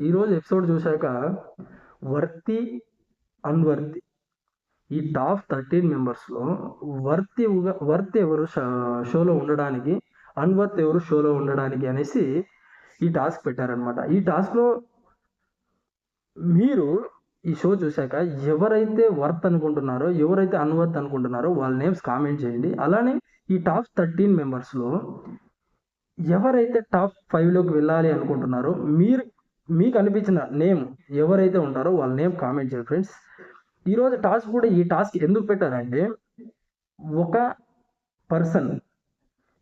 ఈరోజు ఎపిసోడ్ చూశాక వర్తి, అన్వర్తి ఈ టాప్ 13 మెంబర్స్లో వర్త్ ఎవరు షోలో ఉండడానికి, అన్వర్త్ ఎవరు షోలో ఉండడానికి అనేసి ఈ టాస్క్ పెట్టారనమాట. ఈ టాస్క్లో మీరు ఈ షో చూశాక ఎవరైతే వర్త్ అనుకుంటున్నారో, ఎవరైతే అన్వర్త్ అనుకుంటున్నారో వాళ్ళ నేమ్స్ కామెంట్ చేయండి. అలానే ఈ టాప్ 13 మెంబర్స్లో ఎవరైతే టాప్ 5లోకి వెళ్ళాలి అనుకుంటున్నారో మీకు అనిపించిన నేమ్ ఎవరైతే ఉంటారో వాళ్ళ నేమ్ కామెంట్ చేయండి ఫ్రెండ్స్. ఈరోజు టాస్క్ కూడా ఈ టాస్క్ ఎందుకు పెట్టారంటే, ఒక పర్సన్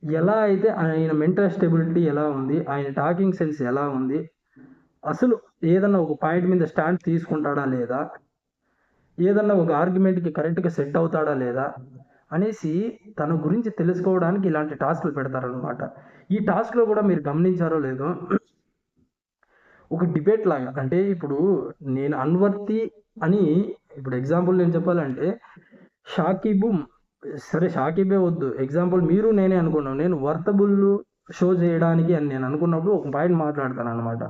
ఎలా అయితే ఆయన మెంటల్ స్టెబిలిటీ ఎలా ఉంది, ఆయన టాకింగ్ సెన్స్ ఎలా ఉంది, అసలు ఏదన్నా ఒక పాయింట్ మీద స్టాండ్ తీసుకుంటాడా లేదా, ఏదన్నా ఒక ఆర్గ్యుమెంట్కి కరెక్ట్గా సెట్ అవుతాడా లేదా అనేసి తన గురించి తెలుసుకోవడానికి ఇలాంటి టాస్క్లు పెడతారనమాట. ఈ టాస్క్లో కూడా మీరు గమనించారో లేదో, ఒక డిబేట్ లాగా. అంటే ఇప్పుడు నేను అన్వర్తి అని, ఇప్పుడు ఎగ్జాంపుల్ నేను చెప్పాలంటే షాకిబు, సరే షాకిబే వద్దు, ఎగ్జాంపుల్ మీరు నేనే అనుకున్నాం, నేను వర్తబుల్ షో చేయడానికి అని నేను అనుకున్నప్పుడు ఒక పాయింట్ మాట్లాడతాను అనమాట.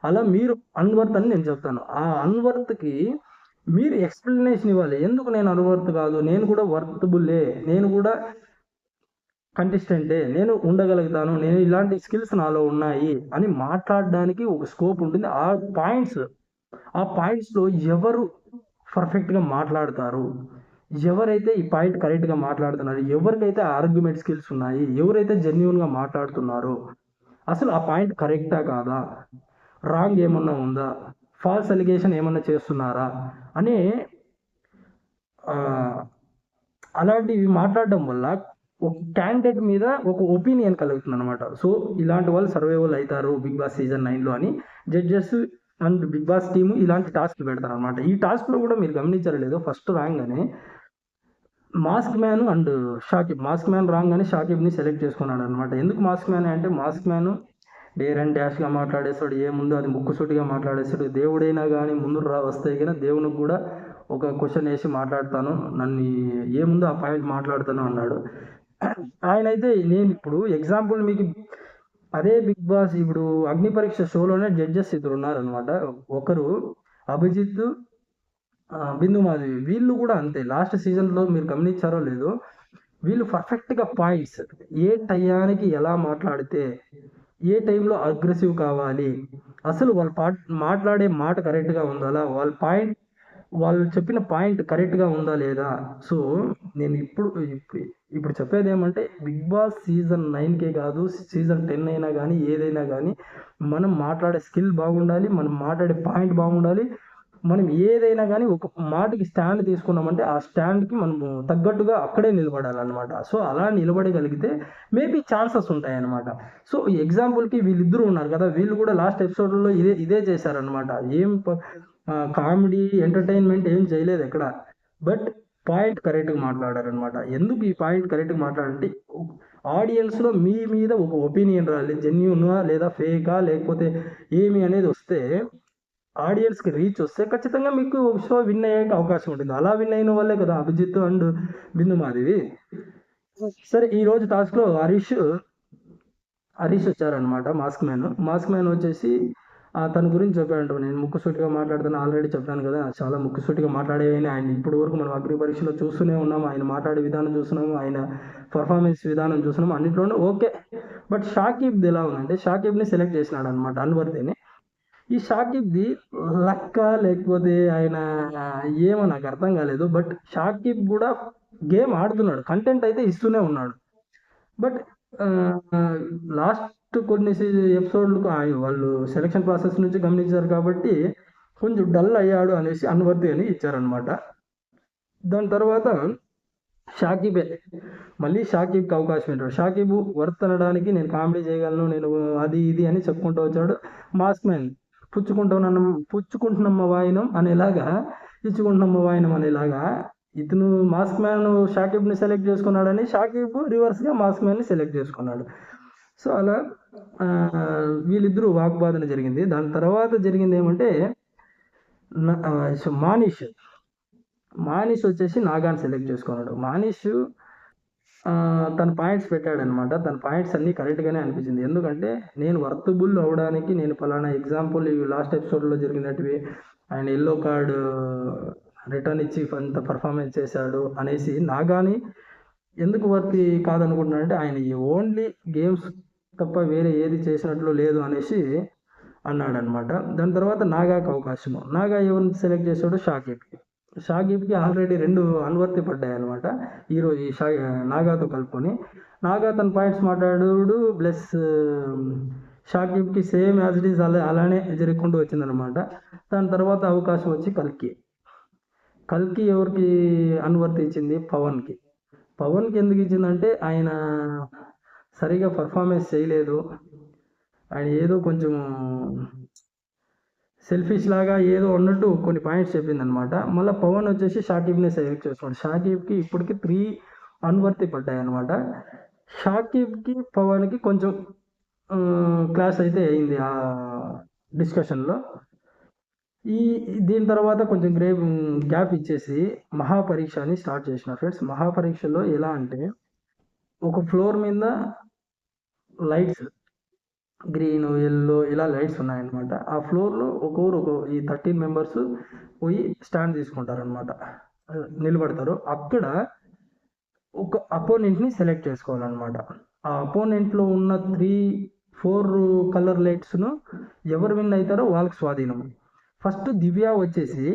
అలా మీరు అన్వర్త్ అని నేను చెప్తాను. ఆ అన్వర్త్కి మీరు ఎక్స్ప్లెనేషన్ ఇవ్వాలి. ఎందుకు నేను అన్వర్త్ కాదు, నేను కూడా వర్తబుల్లే, నేను కూడా కంటెస్టెంటే, నేను ఉండగలుగుతాను, నేను ఇలాంటి స్కిల్స్ నాలో ఉన్నాయి అని మాట్లాడడానికి ఒక స్కోప్ ఉంటుంది. ఆ పాయింట్స్లో ఎవరు పర్ఫెక్ట్గా మాట్లాడతారు, ఎవరైతే ఈ పాయింట్ కరెక్ట్గా మాట్లాడుతున్నారు, ఎవరికైతే ఆర్గ్యుమెంట్ స్కిల్స్ ఉన్నాయి, ఎవరైతే జెన్యున్గా మాట్లాడుతున్నారో, అసలు ఆ పాయింట్ కరెక్టా కాదా, రాంగ్ ఏమన్నా ఉందా, ఫాల్స్ అలిగేషన్ ఏమన్నా చేస్తున్నారా అనే అలాంటివి మాట్లాడడం వల్ల ఒక క్యాండిడేట్ మీద ఒక ఒపీనియన్ కలుగుతుంది అనమాట. సో ఇలాంటి వాళ్ళు సర్వైవల్ అవుతారు బిగ్ బాస్ సీజన్ 9లో అని judges and Bigg Boss team ఇలాంటి టాస్క్లు పెడతారు అనమాట. ఈ టాస్క్లో కూడా మీరు గమనించారో లేదో, ఫస్ట్ రాగానే mask man and Shakib, mask man రాగానే షాకిబ్ని సెలెక్ట్ చేసుకున్నాడు అనమాట. ఎందుకు మాస్క్ మ్యాన్ అంటే, మాస్క్ మ్యాన్ డేర్ అండ్ డాష్గా మాట్లాడేస్తాడు, ఏముందో అది ముక్కుసూటిగా మాట్లాడేస్తాడు. దేవుడైనా కానీ ముందు వస్తే కానీ దేవునికి కూడా ఒక క్వశ్చన్ వేసి మాట్లాడతాను, నన్ను ఏముందో ఆ పాయింట్ మాట్లాడతాను అన్నాడు. ఆయన అయితే, నేను ఇప్పుడు ఎగ్జాంపుల్ మీకు అదే బిగ్ బాస్ ఇప్పుడు అగ్ని పరీక్ష షోలోనే జడ్జెస్ ఇద్దరు ఉన్నారనమాట. ఒకరు అభిజిత్, బిందు మాధవి. వీళ్ళు కూడా అంతే, లాస్ట్ సీజన్లో మీరు గమనించారో లేదో, వీళ్ళు పర్ఫెక్ట్గా పాయింట్స్, ఏ టయానికి ఎలా మాట్లాడితే, ఏ టైంలో అగ్రెసివ్ కావాలి, అసలు వాళ్ళ మాట్లాడే మాట కరెక్ట్గా ఉందా, వాళ్ళు చెప్పిన పాయింట్ కరెక్ట్గా ఉందా లేదా. సో నేను ఇప్పుడు చెప్పేది ఏమంటే, బిగ్ బాస్ సీజన్ 9కే కాదు, సీజన్ 10 అయినా కానీ ఏదైనా కానీ మనం మాట్లాడే స్కిల్ బాగుండాలి, మనం మాట్లాడే పాయింట్ బాగుండాలి. మనం ఏదైనా కానీ ఒక మాటకి స్టాండ్ తీసుకున్నామంటే ఆ స్టాండ్కి మనం తగ్గట్టుగా అక్కడే నిలబడాలన్నమాట. సో అలా నిలబడగలిగితే మేబీ ఛాన్సెస్ ఉంటాయన్నమాట. సో ఈ ఎగ్జాంపుల్కి వీళ్ళిద్దరూ ఉన్నారు కదా, వీళ్ళు కూడా లాస్ట్ ఎపిసోడ్లో ఇదే చేశారనమాట. ఏం కామెడీ ఎంటర్టైన్మెంట్ ఏం చేయలేదు ఎక్కడ, బట్ పాయింట్ కరెక్ట్గా మాట్లాడారనమాట. ఎందుకు ఈ పాయింట్ కరెక్ట్గా మాట్లాడంటే, ఆడియన్స్లో మీ మీద ఒక ఒపీనియన్ రాలి, జెన్యూనా లేదా ఫేకా లేకపోతే ఏమి అనేది వస్తే, ఆడియన్స్కి రీచ్ వస్తే ఖచ్చితంగా మీకు షో విన్ అయ్యే అవకాశం ఉంటుంది. అలా విన్ అయిన వాళ్ళే కదా అభిజిత్ అండ్ బిందు మాధవి. సరే ఈరోజు టాస్క్లో హరీష్ వచ్చారనమాట. మాస్క్ మ్యాన్ వచ్చేసి తన గురించి చెప్పాడంట, నేను ముక్కుసూటిగా మాట్లాడుతాను, ఆల్రెడీ చెప్పాను కదా, చాలా ముక్కుసూటిగా మాట్లాడేవని ఆయన ఇప్పటి వరకు మనం అగ్ని పరీక్షలో చూస్తూనే ఉన్నాము. ఆయన మాట్లాడే విధానం చూస్తున్నాము, ఆయన పర్ఫార్మెన్స్ విధానం చూస్తున్నాము, అన్నింటిలోనూ ఓకే. బట్ షాకిబ్ది ఎలా ఉందంటే, షాకిబ్ని సెలెక్ట్ చేసినాడు అనమాట, అన్వర్తిని. ఈ షాకిబ్ది లక్క లేకపోతే ఆయన ఏమో నాకు అర్థం కాలేదు. బట్ షాకిబ్ కూడా గేమ్ ఆడుతున్నాడు, కంటెంట్ అయితే ఇస్తూనే ఉన్నాడు. బట్ లాస్ట్ కొన్ని ఎపిసోడ్లకు వాళ్ళు సెలక్షన్ ప్రాసెస్ నుంచి గమనించారు కాబట్టి కొంచెం డల్ అయ్యాడు అనేసి అన్వర్తి అని ఇచ్చారనమాట. దాని తర్వాత మళ్ళీ షాకిబ్కి అవకాశం ఇచ్చాడు. షాకిబ్ వర్త్ అనడానికి నేను కామెడీ చేయగలను, నేను అది ఇది అని చెప్పుకుంటూ వచ్చాడు. మాస్క్ మ్యాన్ పుచ్చుకుంటున్నమ్మ వాయినం అనేలాగా, ఇచ్చుకుంటున్నమ్మ వాయినం అనేలాగా ఇతను మాస్క్ మ్యాన్ షాకిబ్ని సెలెక్ట్ చేసుకున్నాడని షాకిబ్ రివర్స్గా మాస్క్ మ్యాన్ని సెలెక్ట్ చేసుకున్నాడు. సో అలా వీళ్ళిద్దరూ వాగ్వాదన జరిగింది. దాని తర్వాత జరిగింది ఏమంటే, మానిష్ వచ్చేసి నాగాన్ని సెలెక్ట్ చేసుకున్నాడు. మానిష్ తన పాయింట్స్ పెట్టాడనమాట. తన పాయింట్స్ అన్నీ కరెక్ట్‌గానే అనిపించింది. ఎందుకంటే నేను వర్తబుల్ అవ్వడానికి నేను పలానా ఎగ్జాంపుల్ ఇవి లాస్ట్ ఎపిసోడ్‌లో జరిగినటివి ఆయన యెల్లో కార్డ్ రిటర్న్ ఇచ్చి అంత పర్ఫార్మెన్స్ చేశాడు అనేసి నాగాని ఎందుకు వర్తి కాదనుకుంటున్నానంటే ఆయన ఓన్లీ గేమ్స్ తప్ప వేరే ఏది చేసినట్లు లేదు అనేసి అన్నాడనమాట. దాని తర్వాత నాగాకి అవకాశము. నాగా ఎవరిని సెలెక్ట్ చేశాడు? షాకిబ్‌కి. షాకిబ్‌కి ఆల్రెడీ 2 అనువర్తి పడ్డాయనమాట. ఈరోజు ఈ నాగాతో కలుపుకొని. నాగా తన పాయింట్స్ మాట్లాడాడు. ప్లస్ షాకిబ్‌కి సేమ్ యాజ్ ఇట్ ఈజ్ అలానే జరుగుకుంటూ వచ్చిందనమాట. దాని తర్వాత అవకాశం వచ్చి కల్కి. కల్కి ఎవరికి అనువర్తి ఇచ్చింది? పవన్‌కి. పవన్‌కి ఎందుకు ఇచ్చిందంటే ఆయన సరిగా పర్ఫార్మెన్స్ చేయలేదు. ఆయన ఏదో కొంచెం సెల్ఫిష్ లాగా ఏదో అన్నట్టు కొన్ని పాయింట్స్ చెప్పిందనమాట. మళ్ళీ పవన్ వచ్చేసి షాకిబ్‌ని సెలెక్ట్ చేసుకున్నాడు. షాకిబ్‌కి ఇప్పటికి 3 అనువర్తి పడ్డాయన్నమాట. షాకిబ్‌కి పవన్‌కి కొంచెం క్లాస్ అయితే అయింది ఆ డిస్కషన్‌లో. దీని తర్వాత కొంచెం గ్యాప్ ఇచ్చేసి మహాపరీక్ష అని స్టార్ట్ చేసిన ఫ్రెండ్స్. మహాపరీక్షలో ఎలా అంటే ఒక ఫ్లోర్ మీద లైట్స్ గ్రీన్, యెల్లో ఇలా లైట్స్ ఉన్నాయన్నమాట. ఆ ఫ్లోర్‌లో ఒక్కొక్కరు ఈ 13 మెంబర్స్ పోయి స్టాండ్ తీసుకుంటారనమాట. నిలబడతారు. అక్కడ ఒక అపోనెంట్‌ని సెలెక్ట్ చేసుకోవాలన్నమాట. ఆ అపోనెంట్‌లో ఉన్న 4 కలర్ లైట్స్‌ను ఎవరు విన్ అవుతారో వాళ్ళకి స్వాధీనం. ఫస్ట్ దివ్య వచ్చేసి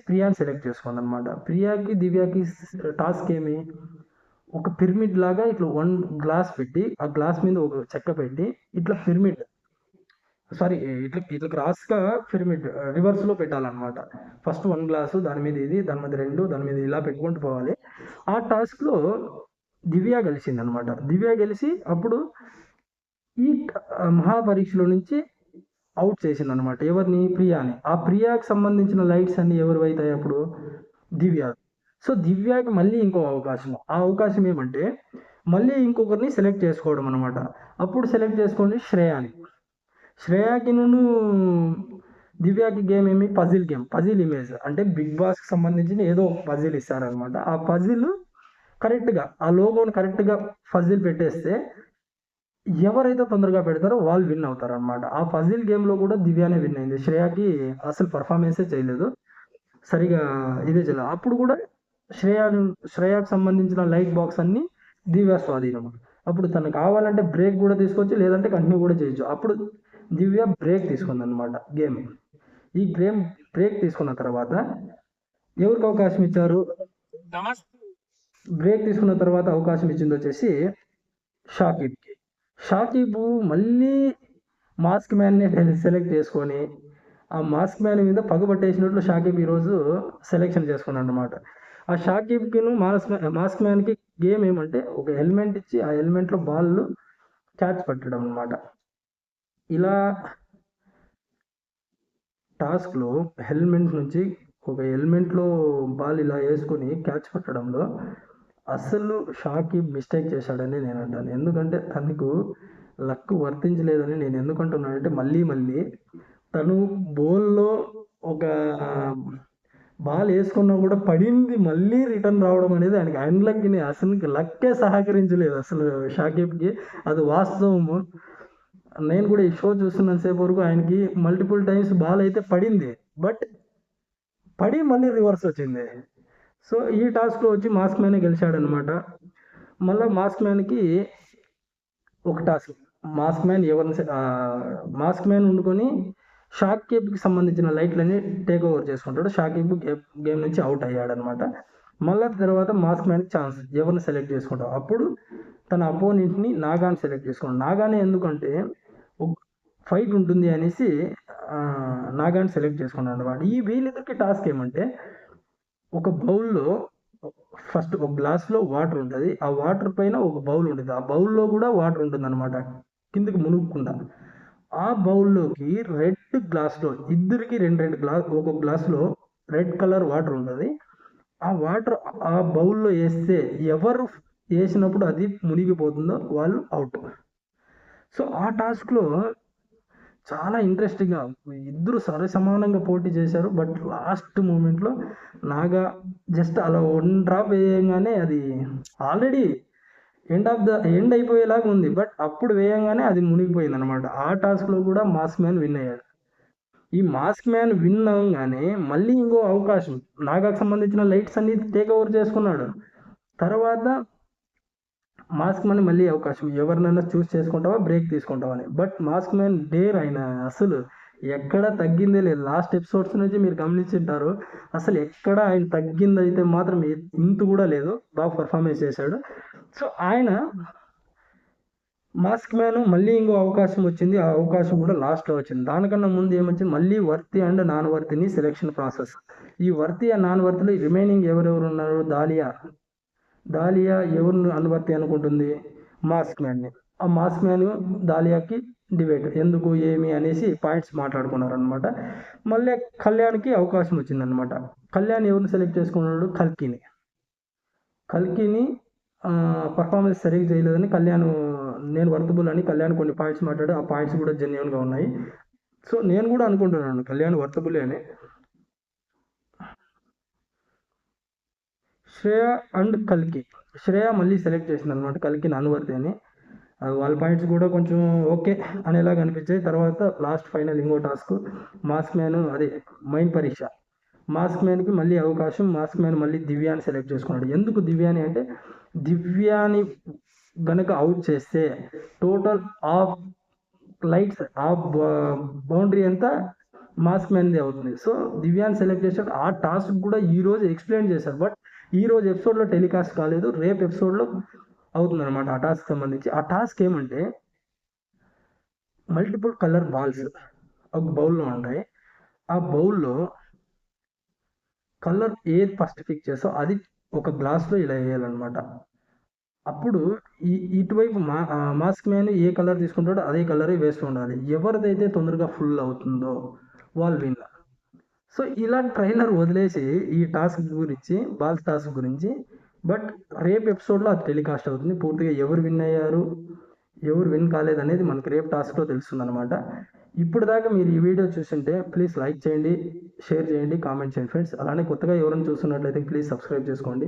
ప్రియాని సెలెక్ట్ చేసుకుందనమాట. ప్రియాకి దివ్యకి టాస్క్ ఏమి? ఒక పిరమిడ్ లాగా ఇట్లా 1 గ్లాస్ పెట్టి ఆ గ్లాస్ మీద ఒక చెక్క పెట్టి ఇట్లా పిరమిడ్ సారీ ఇట్లా క్రాస్‌గా పిరమిడ్ రివర్స్‌లో పెట్టాలన్నమాట. ఫస్ట్ 1 గ్లాసు దాని మీద ఇది, దాని మీద 2 దాని మీద ఇలా పెట్టుకుంటూ పోవాలి. ఆ టాస్క్‌లో దివ్య గెలిచిందనమాట. దివ్య గెలిచి అప్పుడు ఈ మహాపరీక్షలో నుంచి అవుట్ చేసిందనమాట. ఎవరిని? ప్రియాని. ఆ ప్రియాకి సంబంధించిన లైట్స్ అన్నీ ఎవరివైతాయి అప్పుడు? దివ్య. సో దివ్యకి మళ్ళీ ఇంకో అవకాశం. ఆ అవకాశం ఏమంటే మళ్ళీ ఇంకొకరిని సెలెక్ట్ చేసుకోవడం అనమాట. అప్పుడు సెలెక్ట్ చేసుకోండి శ్రేయాని. శ్రేయాకి దివ్యాకి గేమ్ ఏమి? Puzzle game, puzzle image. అంటే బిగ్ బాస్కి సంబంధించిన ఏదో పజిల్ ఇస్తారనమాట. ఆ పజిల్ కరెక్ట్‌గా ఆ లోగోని కరెక్ట్‌గా పజిల్ పెట్టేస్తే ఎవరైతే తొందరగా పెడతారో వాళ్ళు విన్ అవుతారనమాట. ఆ పజిల్ గేమ్‌లో కూడా దివ్యానే విన్ అయింది. శ్రేయాకి అసలు పర్ఫార్మెన్సే చేయలేదు. సరిగా ఇదే చేయలేదు. అప్పుడు కూడా శ్రేయాకి సంబంధించిన లైట్ బాక్స్ అన్నీ దివ్య స్వాధీనం. అప్పుడు తనకు కావాలంటే బ్రేక్ కూడా తీసుకోవచ్చు, లేదంటే కంటిన్యూ కూడా చేయొచ్చు. అప్పుడు దివ్య బ్రేక్ తీసుకుందనమాట గేమ్. ఈ గేమ్ బ్రేక్ తీసుకున్న తర్వాత ఎవరికి అవకాశం ఇచ్చారు? బ్రేక్ తీసుకున్న తర్వాత అవకాశం ఇచ్చింది వచ్చేసి షాకిబ్‌కి. షాకిబ్ మళ్ళీ మాస్క్ మ్యాన్‌ని సెలెక్ట్ చేసుకొని ఆ మాస్క్ మ్యాన్ మీద పగబట్టేసినట్లు షాకిబ్ ఈరోజు సెలెక్షన్ చేసుకున్నాడనమాట. ఆ షాకిబ్‌కిను మాస్క్ మ్యాన్‌కి గేమ్ ఏమంటే ఒక హెల్మెట్ ఇచ్చి ఆ హెల్మెట్‌లో బాల్ క్యాచ్ పట్టడం అనమాట. ఇలా టాస్క్‌లో హెల్మెట్ నుంచి ఒక హెల్మెట్‌లో బాల్ ఇలా వేసుకొని క్యాచ్ పట్టడంలో అస్సలు షాకిబ్ మిస్టేక్ చేశాడని నేను అంటాను. ఎందుకంటే తనకు లక్ వర్తించలేదని నేను ఎందుకు అంటున్నానంటే మళ్ళీ తను బౌల్‌లో ఒక బాల్ వేసుకున్నా కూడా పడింది మళ్ళీ రిటర్న్ రావడం అనేది ఆయనకి అన్‌లక్కీనే. అసలు లక్కే సహకరించలేదు అసలు షాకిబ్‌కి. అది వాస్తవము. నేను కూడా ఈ షో చూస్తున్నంత సేపు వరకు ఆయనకి మల్టిపుల్ టైమ్స్ బాల్ అయితే పడింది. బట్ పడి మళ్ళీ రివర్స్ వచ్చింది. సో ఈ టాస్క్‌లో వచ్చి మాస్క్ మ్యానే గెలిచాడనమాట. మళ్ళా మాస్క్ మ్యాన్‌కి ఒక టాస్క్. మాస్క్ మ్యాన్ వండుకొని షాకిబ్‌కి సంబంధించిన లైట్‌లన్నీ టేక్ ఓవర్ చేసుకుంటాడు. షాకిబ్ గేమ్ నుంచి అవుట్ అయ్యాడనమాట. మళ్ళా తర్వాత మాస్క్ మ్యాన్‌కి ఛాన్స్. ఎవరిని సెలెక్ట్ చేసుకుంటావు? అప్పుడు తన అపోనెంట్‌ని నాగాని సెలెక్ట్ చేసుకున్నాడు. నాగానే ఎందుకంటే ఫైట్ ఉంటుంది అనేసి నాగాని సెలెక్ట్ చేసుకున్నాడనమాట. వీళ్ళిద్దరికి టాస్క్ ఏమంటే ఒక బౌల్‌లో ఫస్ట్ ఒక గ్లాస్‌లో వాటర్ ఉంటది. ఆ వాటర్ పైన ఒక బౌల్ ఉంటది. ఆ బౌల్‌లో కూడా వాటర్ ఉంటుందన్నమాట. కిందకి మునుగకుండా. ఆ బౌల్‌లోకి రెడ్ గ్లాస్‌లో ఇద్దరికి 2 ఒక్కొక్క గ్లాస్‌లో రెడ్ కలర్ వాటర్ ఉంటది. ఆ వాటర్ ఆ బౌల్‌లో ఏస్తే ఎవరు ఏసినప్పుడు అది మునిగిపోతుందో వాళ్ళు ఔట్. సో, ఆ టాస్క్‌లో చాలా ఇంట్రెస్టింగ్గా ఇద్దరు సమానంగా పోటీ చేశారు. బట్ లాస్ట్ మూమెంట్లో నాగా జస్ట్ అలా వన్ డ్రాప్ వేయంగానే అది ఆల్రెడీ ఎండ్ అయిపోయేలాగా ఉంది. బట్ అప్పుడు వేయంగానే అది మునిగిపోయింది అనమాట. ఆ టాస్క్లో కూడా మాస్క్ మ్యాన్ విన్ అయ్యాడు. ఈ మాస్క్ మ్యాన్ విన్ అవ్వగానే మళ్ళీ ఇంకో అవకాశం, నాగాకు సంబంధించిన లైట్స్ అన్ని టేక్ ఓవర్ చేసుకున్నాడు. తర్వాత మాస్క్ మ్యాన్ మళ్ళీ అవకాశం, ఎవరినైనా చూస్ చేసుకుంటావా బ్రేక్ తీసుకుంటావా అని. బట్ మాస్క్ మ్యాన్ డేర్ ఆయన అసలు ఎక్కడ తగ్గిందే లేదు. లాస్ట్ ఎపిసోడ్స్ నుంచి మీరు గమనించుంటారు, అసలు ఎక్కడ ఆయన తగ్గింది అయితే మాత్రం ఇంత కూడా లేదు. బాగా పర్ఫార్మెన్స్ చేశాడు. సో ఆయన మాస్క్ మ్యాన్ మళ్ళీ ఇంకో అవకాశం వచ్చింది. ఆ అవకాశం కూడా లాస్ట్లో వచ్చింది. దానికన్నా ముందు ఏమొచ్చింది, మళ్ళీ వర్తి అండ్ నాన్ వర్తిని సెలెక్షన్ ప్రాసెస్. ఈ వర్తి అండ్ నాన్ వర్తిలో రిమైనింగ్ ఎవరెవరు ఉన్నారు, దాలియా ఎవరిని అనువర్తి అనుకుంటుంది, మాస్క్ మ్యాన్ని. ఆ మాస్క్ మ్యాన్ దాలియాకి డిబేట్ ఎందుకు ఏమి అనేసి పాయింట్స్ మాట్లాడుకున్నారు అనమాట. మళ్ళీ కళ్యాణ్కి అవకాశం వచ్చిందనమాట. కళ్యాణ్ ఎవరిని సెలెక్ట్ చేసుకున్నాడు, కల్కిని పర్ఫార్మెన్స్ సరిగ్గా చేయలేదని కళ్యాణ్, నేను వర్తబుల్ అని కళ్యాణ్ కొన్ని పాయింట్స్ మాట్లాడు. ఆ పాయింట్స్ కూడా జెన్యున్గా ఉన్నాయి. సో నేను కూడా అనుకుంటున్నాను కళ్యాణ్ వర్తబులే అని. శ్రేయ అండ్ కల్కి, శ్రేయ మళ్ళీ సెలెక్ట్ చేసింది అనమాట కల్కిని అనువర్తి అని. వాళ్ళ పాయింట్స్ కూడా కొంచెం ఓకే అనేలాగా అనిపించాయి. తర్వాత లాస్ట్ ఫైనల్ ఇంకో టాస్క్, మాస్క్ మ్యాన్ అదే మైండ్ పరీక్ష. మాస్క్ మ్యాన్కి మళ్ళీ అవకాశం, మాస్క్ మ్యాన్ మళ్ళీ దివ్యాని సెలెక్ట్ చేసుకున్నాడు. ఎందుకు దివ్యాని అంటే, దివ్యాని గనక అవుట్ చేస్తే total of lights off boundary అంతా మాస్క్ మ్యాన్ది అవుతుంది. సో దివ్యాని సెలెక్ట్ చేశాడు. ఆ టాస్క్ కూడా ఈరోజు ఎక్స్ప్లెయిన్ చేశారు. బట్ ఈరోజు ఎపిసోడ్లో టెలికాస్ట్ కాలేదు, రేపు ఎపిసోడ్లో అవుతుందన్నమాట ఆ టాస్క్ సంబంధించి. ఆ టాస్క్ ఏమంటే, మల్టిపుల్ కలర్ బాల్స్ ఒక బౌల్లో ఉంటాయి. ఆ బౌల్లో కలర్ ఏది ఫస్ట్ పిక్ చేసో అది ఒక గ్లాస్లో ఇలా వేయాలన్నమాట. అప్పుడు ఇటువైపు మాస్క్ మ్యాన్ ఏ కలర్ తీసుకుంటాడో అదే కలరే వేస్తూ ఉండాలి. ఎవరిదైతే తొందరగా ఫుల్ అవుతుందో వాళ్ళు విన్. సో ఇలా ట్రైలర్ వదిలేసి ఈ టాస్క్ గురించి, బాల్స్ టాస్క్ గురించి. బట్ రేపు ఎపిసోడ్లో అది టెలికాస్ట్ అవుతుంది. పూర్తిగా ఎవరు విన్ అయ్యారు, ఎవరు విన్ కాలేదు అనేది మనకి రేపు టాస్క్లో తెలుస్తుంది అనమాట. ఇప్పుడు దాకా మీరు ఈ వీడియో చూస్తుంటే ప్లీజ్ లైక్ చేయండి, షేర్ చేయండి, కామెంట్ చేయండి ఫ్రెండ్స్. అలానే కొత్తగా ఎవరైనా చూస్తున్నట్లయితే ప్లీజ్ సబ్స్క్రైబ్ చేసుకోండి.